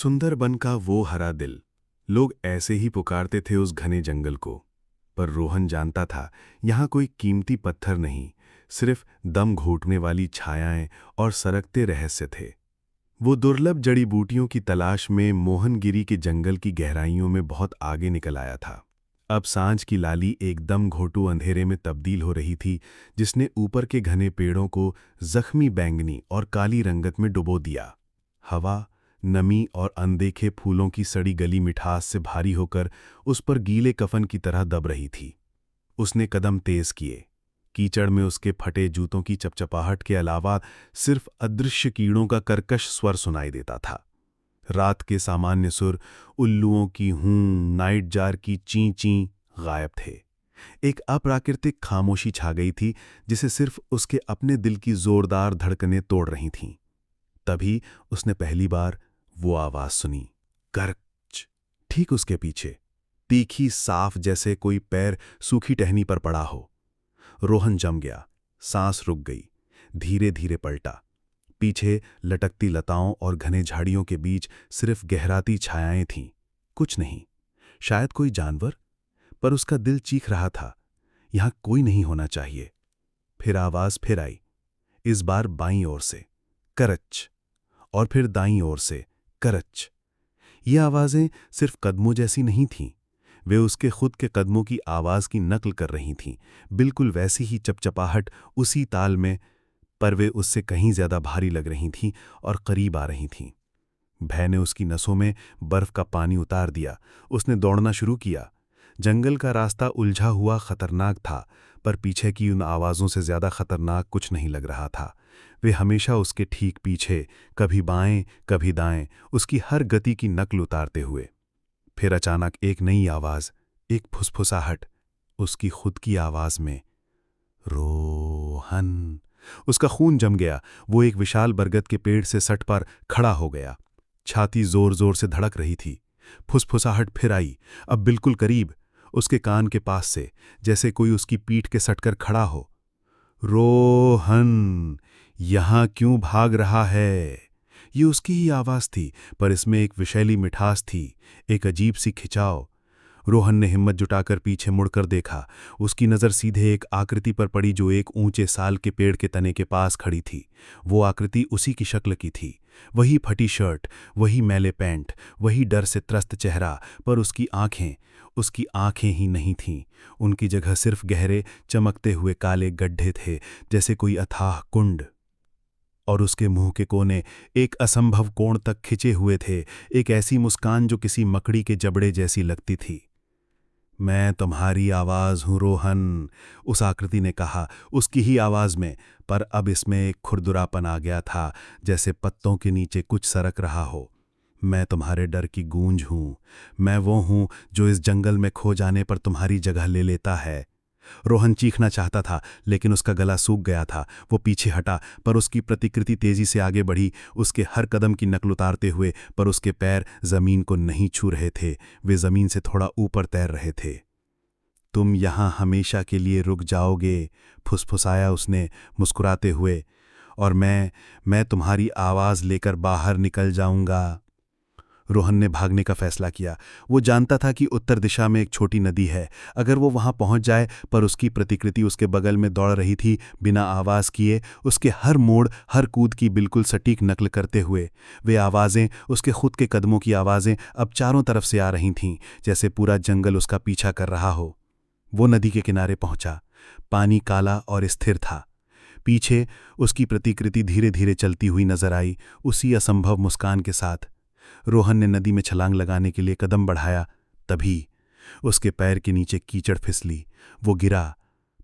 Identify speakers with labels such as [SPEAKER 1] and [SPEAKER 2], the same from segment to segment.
[SPEAKER 1] सुंदरबन का वो हरा दिल। लोग ऐसे ही पुकारते थे उस घने जंगल को। पर रोहन जानता था, यहाँ कोई कीमती पत्थर नहीं, सिर्फ दम घोटने वाली छायाएं और सरकते रहस्य थे। वो दुर्लभ जड़ी बूटियों की तलाश में मोहनगिरी के जंगल की गहराइयों में बहुत आगे निकल आया था। अब सांझ की लाली एकदम घोटू अंधेरे में तब्दील हो रही थी, जिसने ऊपर के घने पेड़ों को जख्मी बैंगनी और काली रंगत में डुबो दिया। हवा, नमी और अनदेखे फूलों की सड़ी गली मिठास से भारी होकर उस पर गीले कफन की तरह दब रही थी। उसने कदम तेज किए। कीचड़ में उसके फटे जूतों की चपचपाहट के अलावा सिर्फ अदृश्य कीड़ों का कर्कश स्वर सुनाई देता था। रात के सामान्य सुर, उल्लुओं की हूं, नाइट जार की ची ची गायब थे। एक अप्राकृतिक खामोशी छा गई थी, जिसे सिर्फ उसके अपने दिल की जोरदार धड़कनें तोड़ रही थीं। तभी उसने पहली बार वो आवाज सुनी, कर्च। ठीक उसके पीछे, तीखी साफ, जैसे कोई पैर सूखी टहनी पर पड़ा हो। रोहन जम गया, सांस रुक गई, धीरे धीरे पलटा। पीछे लटकती लताओं और घने झाड़ियों के बीच सिर्फ गहराती छायाएं थीं, कुछ नहीं। शायद कोई जानवर, पर उसका दिल चीख रहा था, यहां कोई नहीं होना चाहिए। फिर आवाज फिर आई, इस बार बाईं ओर से, करच। और फिर दाईं ओर से, करच। ये आवाजें सिर्फ कदमों जैसी नहीं थीं, वे उसके खुद के कदमों की आवाज की नकल कर रही थीं, बिल्कुल वैसी ही चपचपाहट, उसी ताल में, पर वे उससे कहीं ज्यादा भारी लग रही थीं और करीब आ रही थीं। भय ने उसकी नसों में बर्फ का पानी उतार दिया। उसने दौड़ना शुरू किया। जंगल का रास्ता उलझा हुआ खतरनाक था, पर पीछे की उन आवाजों से ज्यादा खतरनाक कुछ नहीं लग रहा था। वे हमेशा उसके ठीक पीछे, कभी बाएं कभी दाएं, उसकी हर गति की नकल उतारते हुए। फिर अचानक एक नई आवाज, एक फुसफुसाहट, उसकी खुद की आवाज में, रोहन। उसका खून जम गया। वो एक विशाल बरगद के पेड़ से सट पर खड़ा हो गया। छाती जोर जोर से धड़क रही थी। फुसफुसाहट फिर आई, अब बिल्कुल करीब, उसके कान के पास से, जैसे कोई उसकी पीठ के सटकर खड़ा हो। रोहन, यहां क्यों भाग रहा है? ये उसकी ही आवाज थी, पर इसमें एक विषैली मिठास थी, एक अजीब सी खिंचाव। रोहन ने हिम्मत जुटाकर पीछे मुड़कर देखा। उसकी नज़र सीधे एक आकृति पर पड़ी जो एक ऊंचे साल के पेड़ के तने के पास खड़ी थी। वो आकृति उसी की शक्ल की थी, वही फटी शर्ट, वही मैले पैंट, वही डर से त्रस्त चेहरा, पर उसकी आंखें ही नहीं थीं। उनकी जगह सिर्फ गहरे चमकते हुए काले गड्ढे थे, जैसे कोई अथाह कुंड। और उसके मुंह के कोने एक असंभव कोण तक खिंचे हुए थे, एक ऐसी मुस्कान जो किसी मकड़ी के जबड़े जैसी लगती थी। मैं तुम्हारी आवाज हूं रोहन, उस आकृति ने कहा, उसकी ही आवाज में, पर अब इसमें एक खुरदुरापन आ गया था, जैसे पत्तों के नीचे कुछ सरक रहा हो। मैं तुम्हारे डर की गूंज हूं, मैं वो हूं जो इस जंगल में खो जाने पर तुम्हारी जगह ले लेता है। रोहन चीखना चाहता था, लेकिन उसका गला सूख गया था। वो पीछे हटा, पर उसकी प्रतिकृति तेजी से आगे बढ़ी, उसके हर कदम की नकल उतारते हुए, पर उसके पैर जमीन को नहीं छू रहे थे, वे जमीन से थोड़ा ऊपर तैर रहे थे। तुम यहां हमेशा के लिए रुक जाओगे, फुसफुसाया उसने मुस्कुराते हुए, और मैं तुम्हारी आवाज लेकर बाहर निकल जाऊंगा। रोहन ने भागने का फैसला किया। वो जानता था कि उत्तर दिशा में एक छोटी नदी है। अगर वो वहां पहुंच जाए, पर उसकी प्रतिकृति उसके बगल में दौड़ रही थी, बिना आवाज किए, उसके हर मोड़, हर कूद की बिल्कुल सटीक नकल करते हुए। वे आवाजें, उसके खुद के कदमों की आवाजें, अब चारों तरफ से आ रही थीं, जैसे पूरा जंगल उसका पीछा कर रहा हो। वो नदी के किनारे पहुंचा। पानी काला और स्थिर था। पीछे उसकी प्रतिकृति धीरे धीरे चलती हुई नजर आई, उसी असंभव मुस्कान के साथ। रोहन ने नदी में छलांग लगाने के लिए कदम बढ़ाया, तभी उसके पैर के नीचे कीचड़ फिसली। वो गिरा।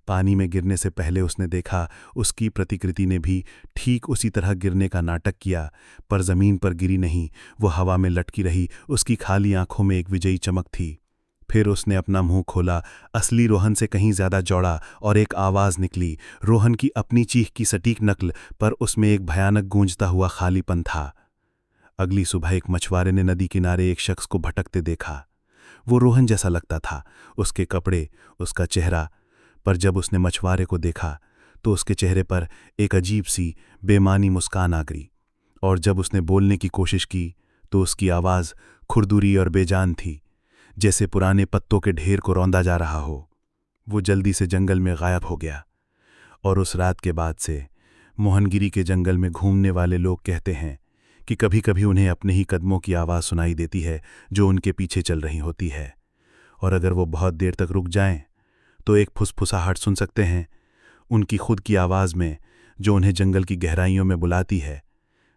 [SPEAKER 1] पानी में गिरने से पहले उसने देखा, उसकी प्रतिकृति ने भी ठीक उसी तरह गिरने का नाटक किया, पर जमीन पर गिरी नहीं, वो हवा में लटकी रही। उसकी खाली आंखों में एक विजयी चमक थी। फिर उसने अपना मुंह खोला, असली रोहन से कहीं ज्यादा चौड़ा, और एक आवाज निकली, रोहन की अपनी चीख की सटीक नकल, पर उसमें एक भयानक गूंजता हुआ खालीपन था। अगली सुबह एक मछुआरे ने नदी किनारे एक शख्स को भटकते देखा। वो रोहन जैसा लगता था, उसके कपड़े, उसका चेहरा, पर जब उसने मछुआरे को देखा तो उसके चेहरे पर एक अजीब सी बेमानी मुस्कान आ गई, और जब उसने बोलने की कोशिश की तो उसकी आवाज़ खुरदुरी और बेजान थी, जैसे पुराने पत्तों के ढेर को रौंदा जा रहा हो। वो जल्दी से जंगल में गायब हो गया। और उस रात के बाद से मोहनगिरी के जंगल में घूमने वाले लोग कहते हैं कि कभी कभी उन्हें अपने ही कदमों की आवाज़ सुनाई देती है जो उनके पीछे चल रही होती है। और अगर वो बहुत देर तक रुक जाएं तो एक फुसफुसाहट सुन सकते हैं, उनकी खुद की आवाज़ में, जो उन्हें जंगल की गहराइयों में बुलाती है,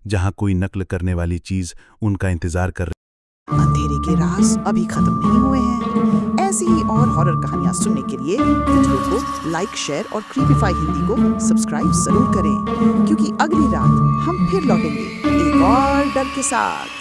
[SPEAKER 1] जहां कोई नकल करने वाली चीज़ उनका इंतज़ार कर रही।
[SPEAKER 2] अंधेरे के राज अभी खत्म नहीं हुए हैं। ऐसी ही और हॉरर कहानियां सुनने के लिए वीडियो को लाइक, शेयर और क्रीपीफाई हिंदी को सब्सक्राइब जरूर करें, क्योंकि अगली रात हम फिर लौटेंगे एक और डर के साथ।